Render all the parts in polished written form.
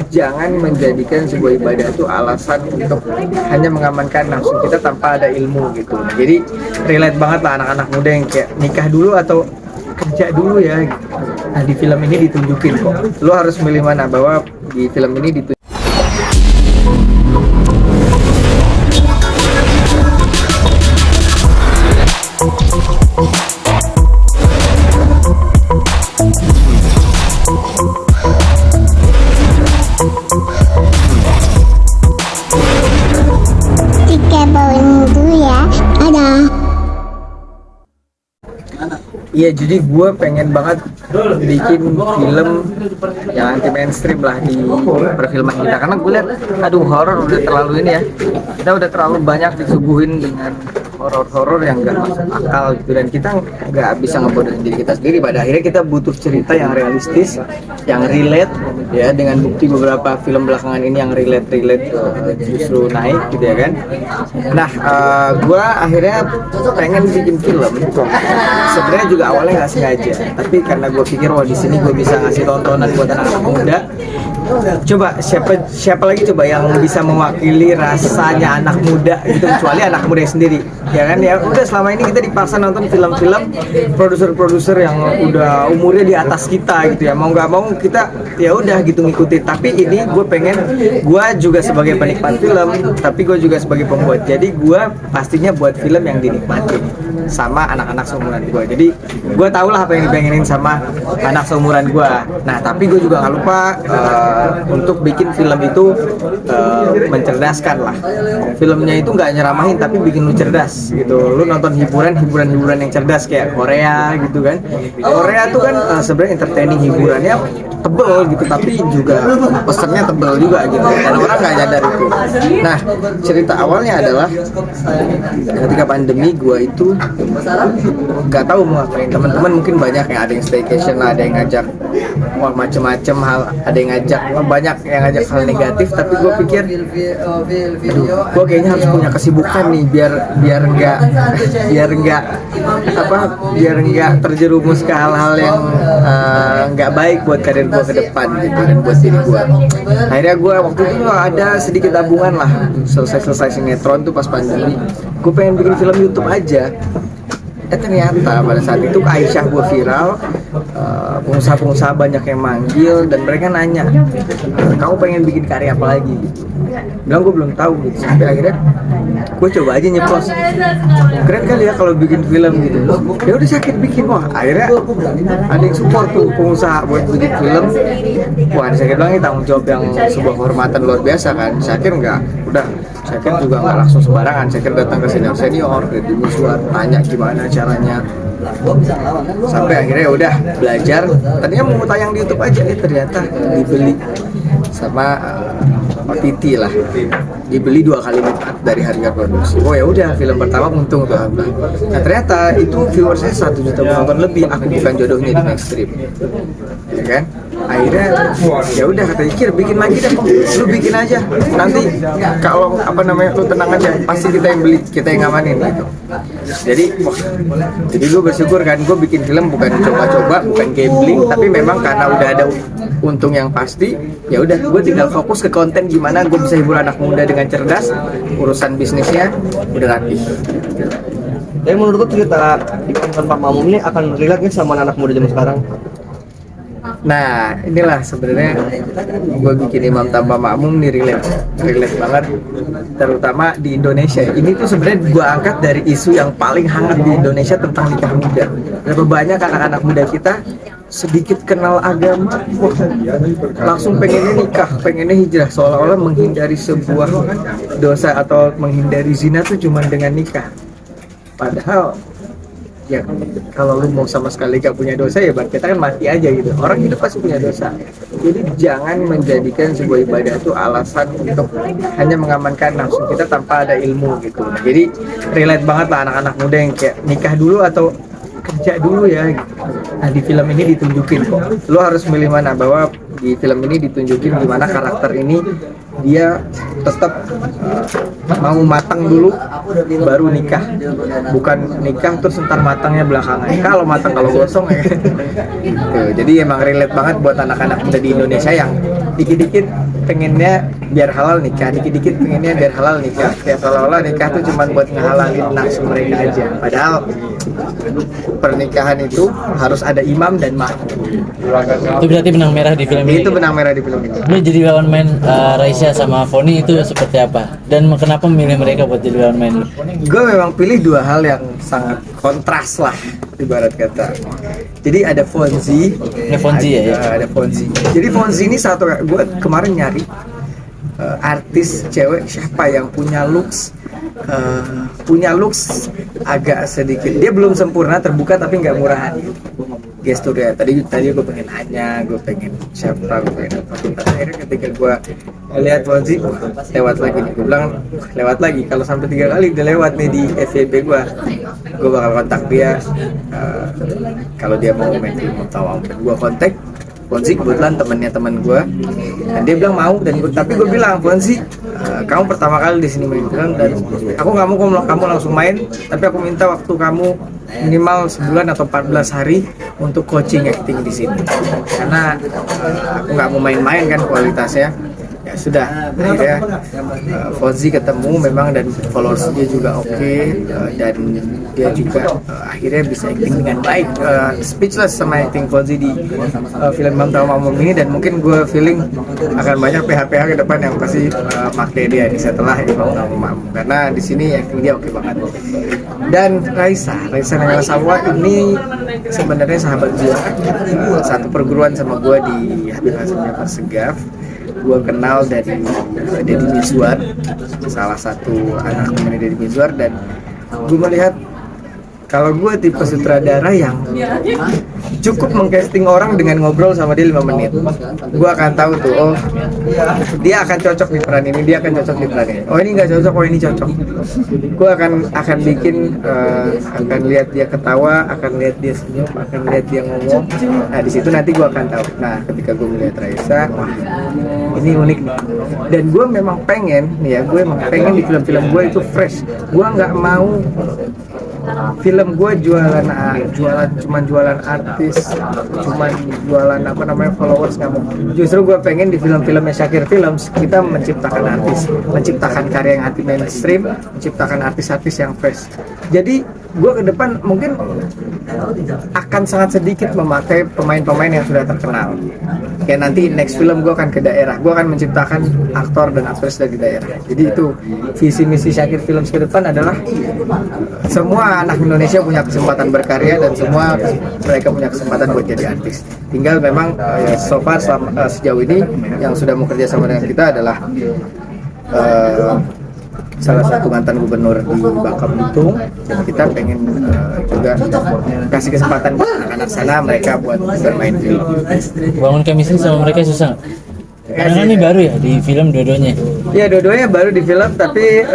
jangan menjadikan sebuah ibadah itu alasan untuk hanya mengamankan nafsu kita tanpa ada ilmu gitu. Nah, jadi relate banget lah anak-anak muda yang kayak nikah dulu atau kerja dulu ya gitu. Nah, di film ini ditunjukin kok lo harus milih mana, bahwa di film ini ditunjukin iya, jadi gue pengen banget bikin film yang anti mainstream lah di perfilman kita, karena gue lihat aduh horor udah terlalu ini ya, kita udah terlalu banyak disuguhin dengan horor-horor yang gak masuk akal gitu, dan kita nggak bisa ngebodohin diri kita sendiri. Pada akhirnya kita butuh cerita yang realistis, yang relate ya, dengan bukti beberapa film belakangan ini yang relate justru naik gitu ya kan. Nah, gue akhirnya pengen bikin film, sebenarnya juga awalnya nggak sengaja, tapi karena gue pikir wah di sini gue bisa ngasih tontonan buat anak-anak muda. Coba siapa lagi coba yang bisa mewakili rasanya anak muda gitu, kecuali anak muda sendiri ya kan. Ya udah, selama ini kita dipaksa nonton film-film produser-produser yang udah umurnya di atas kita gitu ya, mau nggak mau kita ya udah gitu ngikutin. Tapi ini gue pengen, gue juga sebagai penikmat film, tapi gue juga sebagai pembuat, jadi gue pastinya buat film yang dinikmati sama anak-anak seumuran gue. Jadi gue tau lah apa yang dipengenin sama anak seumuran gue. Nah, tapi gue juga nggak lupa untuk bikin film itu mencerdaskan lah. Filmnya itu nggak nyeramahin tapi bikin lu cerdas gitu. Lu nonton hiburan yang cerdas kayak Korea gitu kan. Korea tuh kan sebenarnya entertaining, hiburannya tebel gitu, tapi juga pesannya tebel juga gitu. Orang-orang nggak nyadar itu. Nah, cerita awalnya adalah ketika pandemi gue itu nggak tahu mau ngapain. Teman-teman mungkin banyak yang ada yang staycation lah, ada yang ngajak wah macem-macem hal, ada yang ngajak banyak yang ngajak hal negatif. Tapi gue pikir, aduh, gue kayaknya harus punya kesibukan nih biar nggak terjerumus ke hal-hal yang nggak baik buat karir gue ke depan gitu, dan buat diri gue. Akhirnya gue waktu itu ada sedikit tabungan lah, selesai sinetron tuh pas pandemi, gue pengen bikin film YouTube aja. Ternyata pada saat itu Aisyah gue viral, pengusaha-pengusaha banyak yang manggil dan mereka nanya, kamu pengen bikin karya apa lagi? Bilang gue belum tahu gitu. Sampai akhirnya gue coba aja nyeplos, keren kali ya kalau bikin film gitu. Ya udah Syakir bikin, wah akhirnya ada yang support tuh pengusaha buat bikin film. Wah Syakir bilang ini tanggung jawab yang sebuah kehormatan luar biasa kan. Syakir Syakir juga nggak langsung sembarangan. Syakir datang ke senior dari Miswar, tanya gimana caranya, sampai akhirnya udah belajar. Tadinya mau tayang di YouTube aja, ternyata dibeli sama OTT lah, dibeli 2 kali lipat dari harga produksi. Oh ya udah, film pertama untung tuh. Nah ternyata itu viewersnya 1 juta penonton lebih. Aku bukan jodohnya di mainstream, ya kan? Akhirnya ya udah kata Ikir, bikin lagi deh, lu bikin aja. Nanti kalau lu tenang aja, pasti kita yang beli, kita yang ngamanin gitu. Jadi gue bersyukur kan, gue bikin film bukan coba-coba, bukan gambling, tapi memang karena udah ada untung yang pasti. Ya udah, gue tinggal fokus ke konten gimana gue bisa hibur anak muda dengan cerdas. Urusan bisnisnya udah rapih. Jadi menurut gue cerita Imam Tanpa Makmum ini akan relate nih sama anak muda zaman sekarang? Nah inilah sebenarnya gue bikin Imam Tanpa Makmum nih relate banget, terutama di Indonesia. Ini tuh sebenarnya gue angkat dari isu yang paling hangat di Indonesia tentang nikah muda. Berapa banyak anak-anak muda kita sedikit kenal agama, langsung pengennya nikah, pengennya hijrah, seolah-olah menghindari sebuah dosa atau menghindari zina tuh cuma dengan nikah. Padahal ya kalau lu mau sama sekali gak punya dosa, ya berarti kita kan mati aja gitu. Orang hidup pasti punya dosa. Jadi jangan menjadikan sebuah ibadah itu alasan untuk hanya mengamankan nafsu kita tanpa ada ilmu gitu. Nah, jadi relate banget lah anak-anak muda yang kayak nikah dulu atau kerja dulu ya gitu. Nah di film ini ditunjukin kok lo harus milih mana, bahwa di film ini ditunjukin gimana karakter ini dia tetap mau matang dulu baru nikah, bukan nikah terus ntar matangnya belakangan. Kalau matang kalau gosong ya. Tuh, jadi emang relate banget buat anak-anak muda di Indonesia yang dikit-dikit pengennya biar halal nikah, dikit-dikit pengennya biar halal nikah, kayak seolah-olah nikah tuh cuma buat ngehalalin nafsu mereka aja. Padahal pernikahan itu harus ada imam dan makmum. Itu berarti benang merah di film ini. Itu benang merah di film ini. Lu jadi lawan main Raisa sama Foni itu seperti apa? Dan kenapa memilih mereka buat jadi lawan main lu? Gue memang pilih dua hal yang sangat kontras lah, ibarat kata. Jadi ada Fonzi, Fonzi ya? Ada Fonzi. Jadi Fonzi ini satu, gue kemarin nyari artis cewek siapa yang punya looks agak sedikit, dia belum sempurna, terbuka tapi nggak murahan gesturnya. Tadi gue pengen Anya, gue pengen siapa, gue pengen apa. Akhirnya ketika gue lihat Fonzi, lewat lagi nih. Gue bilang lewat lagi, kalau sampai 3 kali udah lewat nih di FYP gue bakal kontak dia. Kalau dia mau main film atau gue kontak Fonzi, kebetulan temennya teman gue, dan dia bilang mau. Tapi gue bilang, Fonzi, kamu pertama kali di sini main film, dan aku nggak mau kamu langsung main, tapi aku minta waktu kamu minimal sebulan atau 14 hari untuk coaching acting di sini, karena aku nggak mau main-main kan kualitasnya. Ya sudah, akhirnya Fonzi ketemu memang, dan followers dia juga oke, dan dia juga akhirnya bisa acting dengan baik. Speechless sama acting Fonzi di film Bang Tahu Mamum ini, dan mungkin gue feeling akan banyak PH-PH ke depan yang pasti pakai dia nih setelah Bang Tahu Mamum, karena di sini acting dia oke banget. Dan Raisa Nagala Sawat ini sebenarnya sahabat gue, satu perguruan sama gue di Habib Hasan Jafar Segaf. Gue kenal dari Deddy Mizwar, salah satu anak temannya Deddy Mizwar, dan gue melihat kalau gue tipe sutradara yang cukup mengcasting orang dengan ngobrol sama dia 5 menit, gue akan tahu tuh, oh dia akan cocok di peran ini, dia akan cocok di peran ini, oh ini nggak cocok, oh ini cocok. Gue akan bikin, akan lihat dia ketawa, akan lihat dia senyum, akan lihat dia ngomong. Nah di situ nanti gue akan tahu. Nah ketika gue melihat Raisa, wah ini unik nih. Dan gue memang pengen nih ya, gue memang pengen di film-film gue itu fresh. Gue nggak mau film gue jualan artis, cuman jualan apa namanya followers, nggak mau. Justru gue pengen di film-filmnya Shakir Films kita menciptakan artis, menciptakan karya yang anti mainstream, menciptakan artis-artis yang fresh. Jadi gue ke depan mungkin akan sangat sedikit memakai pemain-pemain yang sudah terkenal. Kayak nanti next film gue akan ke daerah, gue akan menciptakan aktor dan aktris dari daerah. Jadi itu visi misi Shakir Films ke depan adalah semua anak Indonesia punya kesempatan berkarya, dan semua mereka punya kesempatan buat jadi artis. Tinggal memang so far sejauh ini yang sudah bekerja sama dengan kita adalah salah satu mantan gubernur di Bangka Belitung, dan kita pengen juga kasih kesempatan buat anak-anak sana mereka buat bermain film. Bangun chemistry sama mereka susah nggak? Karena kan ini baru ya di film dua-duanya. Ya dua-duanya baru di film, tapi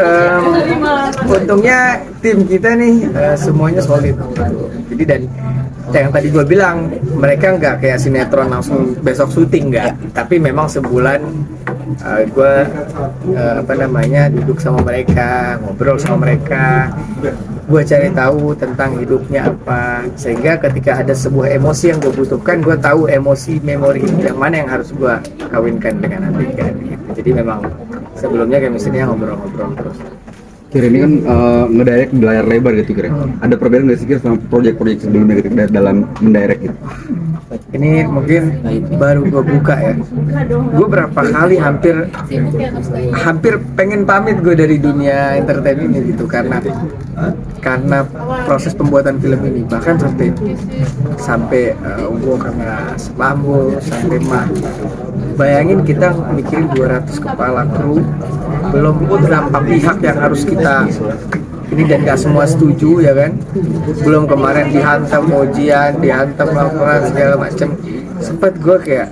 untungnya tim kita nih semuanya solid. Jadi dan yang tadi gue bilang, mereka nggak kayak sinetron langsung besok syuting, nggak, tapi memang sebulan gue duduk sama mereka, ngobrol sama mereka, gue cari tahu tentang hidupnya apa, sehingga ketika ada sebuah emosi yang gue butuhkan, gue tahu emosi memori yang mana yang harus gue kawinkan dengan Andika gitu. Jadi memang sebelumnya chemistry-nya ngobrol-ngobrol terus. Kira ini kan ngedirect di layar lebar gitu kira. Ada perbedaan nggak sih kira sama proyek-proyek sebelumnya gitu dalam mendirect gitu? Ini mungkin baru gue buka ya. Gue berapa kali hampir pengen pamit gue dari dunia entertain ini gitu, karena proses pembuatan film ini, bahkan sampai gue kena lambung, sampai mah. Bayangin kita mikirin 200 kepala kru, belum berapa pihak yang harus kita ini, dan gak semua setuju ya kan. Belum kemarin dihantam ujian, dihantam laporan segala macam. Sempat gue kayak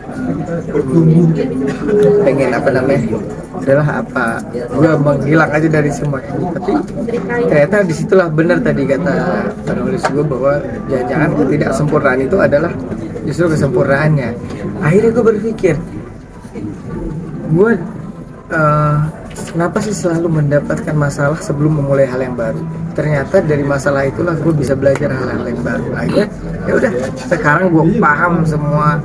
pengen adalah gue menghilang aja dari semua ini. Tapi ternyata disitulah benar tadi kata penulis gue, bahwa jangan-jangan ketidaksempurnaan itu adalah justru kesempurnaannya. Akhirnya gue berpikir, gue kenapa sih selalu mendapatkan masalah sebelum memulai hal yang baru? Ternyata dari masalah itulah gue bisa belajar hal-hal yang baru. Akhirnya ya udah, sekarang gue paham semua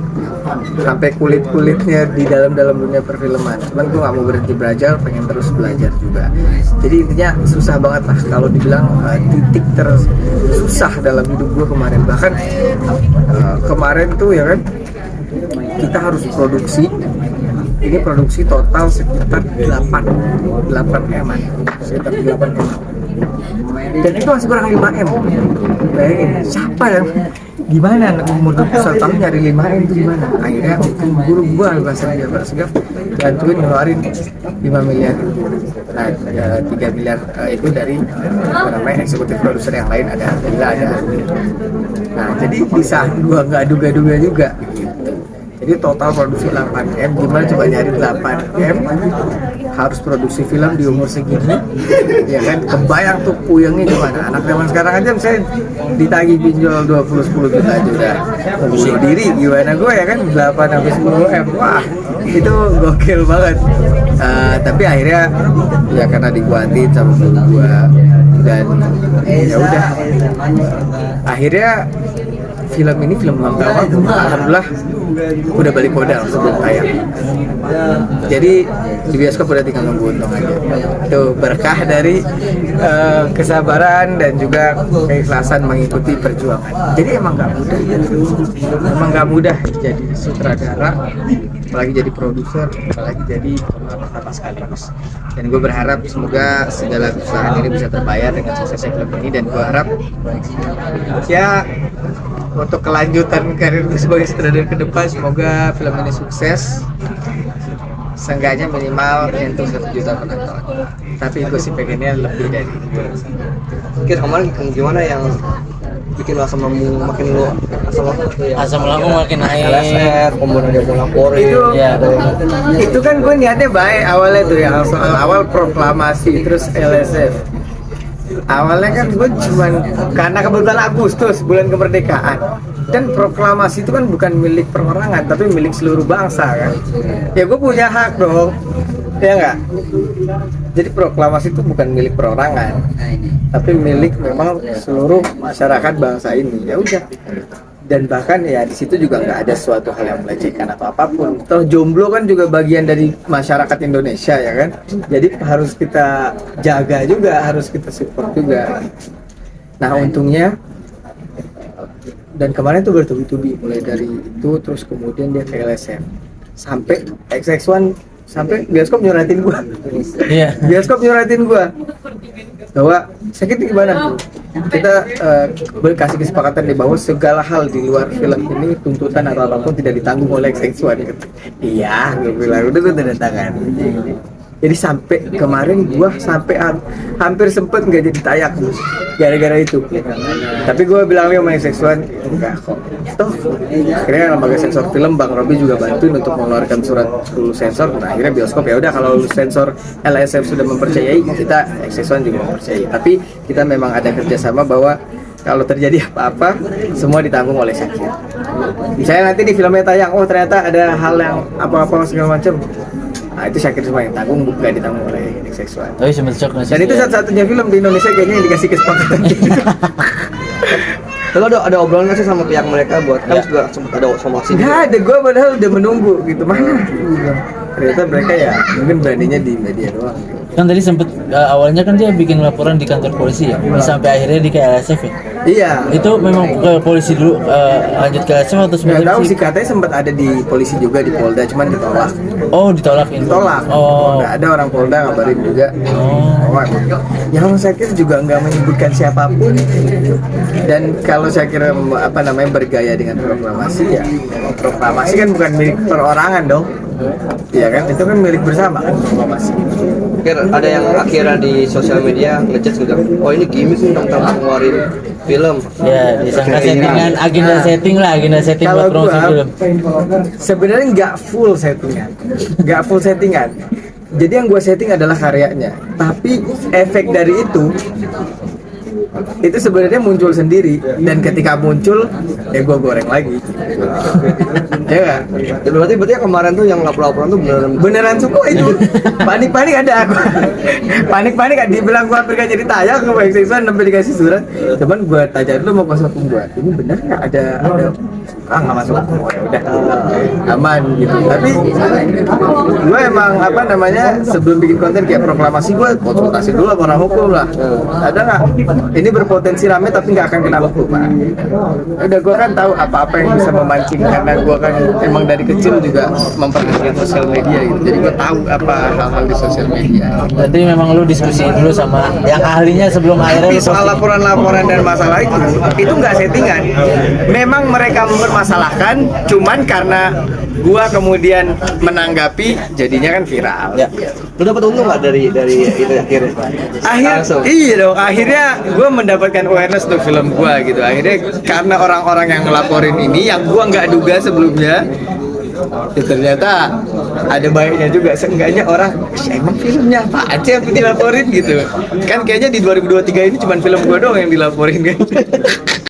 sampai kulit-kulitnya di dalam dunia perfilman. Cuman gue nggak mau berhenti belajar, pengen terus belajar juga. Jadi intinya susah banget lah kalau dibilang titik tersusah dalam hidup gue kemarin. Bahkan kemarin tuh ya kan, kita harus produksi. Ini produksi total sekitar 8 M, sekitar 8 M. Dan itu masih kurang 5 M. Bayangin, siapa yang gimana umur 21 tahun nyari 5 M itu gimana? Akhirnya guru gua bahasa dia Segaf bantuin ngeluarin 5 miliar. Nah, 3 miliar itu dari namanya eksekutif produser yang lain, ada Bila, ada Ardi. Nah, jadi bisa gua nggak duga-duga juga gitu. Jadi total produksi 8M, gimana coba nyari 8M harus produksi film di umur segini, ya kan? Kebayang tuh puyengnya gimana? Anak zaman sekarang aja misalnya ditagih pinjol 20-10 juta aja udah bunuh diri, gimana gue ya kan 8-10M, wah itu gokil banget. Tapi akhirnya ya karena dikuatin sama guru gue dan ya udah, akhirnya film ini film pertama alhamdulillah udah balik modal sebelum tayang. Jadi di bioskop udah tinggal nunggu untung aja. Itu berkah dari kesabaran dan juga keikhlasan mengikuti perjuangan. Jadi emang nggak mudah jadi sutradara, apalagi jadi produser, apalagi jadi pertama sekaligus. Dan gue berharap semoga segala usaha ini bisa terbayar dengan suksesnya film ini, dan gue harap ya untuk kelanjutan karir sebagai sutradara ke depan, semoga film ini sukses, seenggaknya minimal nyentuh 1 juta penonton. Tapi gue sih pengennya lebih dari itu. Kira kemarin gimana yang bikin lo asam lambung makin lo Asam lambung makin naik. LSF, kemudian dia mau laporin. Itu kan gue niatnya baik awalnya tuh ya, soal awal proklamasi terus LSF. Awalnya kan gue cuman karena kebetulan Agustus, bulan kemerdekaan, dan proklamasi itu kan bukan milik perorangan tapi milik seluruh bangsa kan. Ya gue punya hak dong, ya nggak? Jadi proklamasi itu bukan milik perorangan tapi milik memang seluruh masyarakat bangsa ini. Ya udah, dan bahkan ya di situ juga nggak ada suatu hal yang melecehkan atau apapun. Toh jomblo kan juga bagian dari masyarakat Indonesia ya kan. Jadi harus kita jaga juga, harus kita support juga. Nah untungnya, dan kemarin tuh bertubi-tubi mulai dari itu, terus kemudian dia ke LSM sampai XX1, sampai bioskop nyuratin gua. Iya. Bioskop nyuratin gua bahwa sakit gimana, kita berkasih kesepakatan di bahwa segala hal di luar film ini, tuntutan atau apapun tidak ditanggung oleh XX1 gitu. Iya, gue bilang udah, gue tanda tangan. Jadi sampai kemarin gua sampai hampir sempet nggak jadi tayang gara-gara itu. Tapi gua bilang sama XX1 enggak kok. Toh akhirnya lembaga sensor film Bang Robi juga bantuin untuk mengeluarkan surat lulus sensor. Nah, akhirnya bioskop ya udah, kalau lulus sensor LSF sudah mempercayai, kita XX1 juga mempercayai. Tapi kita memang ada kerjasama bahwa kalau terjadi apa-apa semua ditanggung oleh Syakir. Misalnya nanti di filmnya tayang, oh ternyata ada hal yang apa-apa segala macam, nah itu Syakir semua yang tanggung, bukan ditanggung oleh XX1. Oh, sempat shock. Dan itu satu-satunya film di Indonesia kayaknya yang dikasih kesepakatan gitu. Lalu ada obrolan nggak sih sama pihak mereka buat kan juga sempat ada somasi? Nggak ada, gue padahal udah menunggu gitu, mana? Ternyata mereka ya mungkin beraninya di media doang. Kan tadi sempet awalnya kan dia bikin laporan di kantor polisi ya, sampai akhirnya di KLSF ya. Iya. Itu memang ke polisi dulu, lanjut ke LSF atau Nggak sebenarnya tahu sih, katanya sempat ada di polisi juga, di Polda, cuman ditolak. Oh, ditolak ini. Ditolak. Oh. Nggak ada orang Polda ngabarin juga. Oh, yang Syakir juga nggak menyebutkan siapapun. Dan kalau Syakir bergaya dengan proklamasi, ya proklamasi kan bukan milik perorangan dong. Iya kan, itu kan milik bersama kan proklamasi. Ada yang akhirnya di sosial media ngechat juga, oh ini gimmick nih tentang ngeluarin film. Ya, disangka settingan, agenda setting Kalau buat promosi gua, film. sebenarnya nggak full settingan. Jadi yang gue setting adalah karyanya, tapi efek dari itu sebenarnya muncul sendiri, dan ketika muncul ya gue goreng lagi. Ya nggak? Ya, berarti yang kemarin tuh yang laporan tuh Beneran suka itu. Panik-panik ada aku. Panik-panik kan dibilang gue hampir gak jadi tayang ke Baik Siswa sampai dikasih surat. Cuman gue tanya dulu mau kuasa hukum gue. Ini bener nggak ada nggak masuk hukum? Oh, ya udah aman gitu. Tapi gue emang apa namanya sebelum bikin konten kayak proklamasi gue konsultasi dulu sama orang hukum lah. Ada nggak? Ini berpotensi rame tapi nggak akan kena hukum. Pak. Udah gue kan tahu apa-apa yang bisa memancing karena gue kan emang dari kecil juga memperhatikan sosial media gitu. Jadi gue tahu apa hal-hal di sosial media. Jadi memang lu diskusi dulu sama yang ahlinya sebelum akhirnya Tapi lu soal posting. laporan-laporan dan masalah itu nggak settingan. Memang mereka mempermasalahkan, cuman karena gua kemudian menanggapi, jadinya kan viral. ya. Lu dapat untung nggak dari itu akhirnya? Langsung. Iya dong, akhirnya gue mendapatkan awareness untuk film gue gitu. Akhirnya karena orang-orang yang ngelaporin ini yang gue nggak duga sebelumnya, ya ternyata ada baiknya juga. Seenggaknya orang, emang filmnya apa aja yang dilaporin gitu. Kan kayaknya di 2023 ini cuma film gue doang yang dilaporin kan.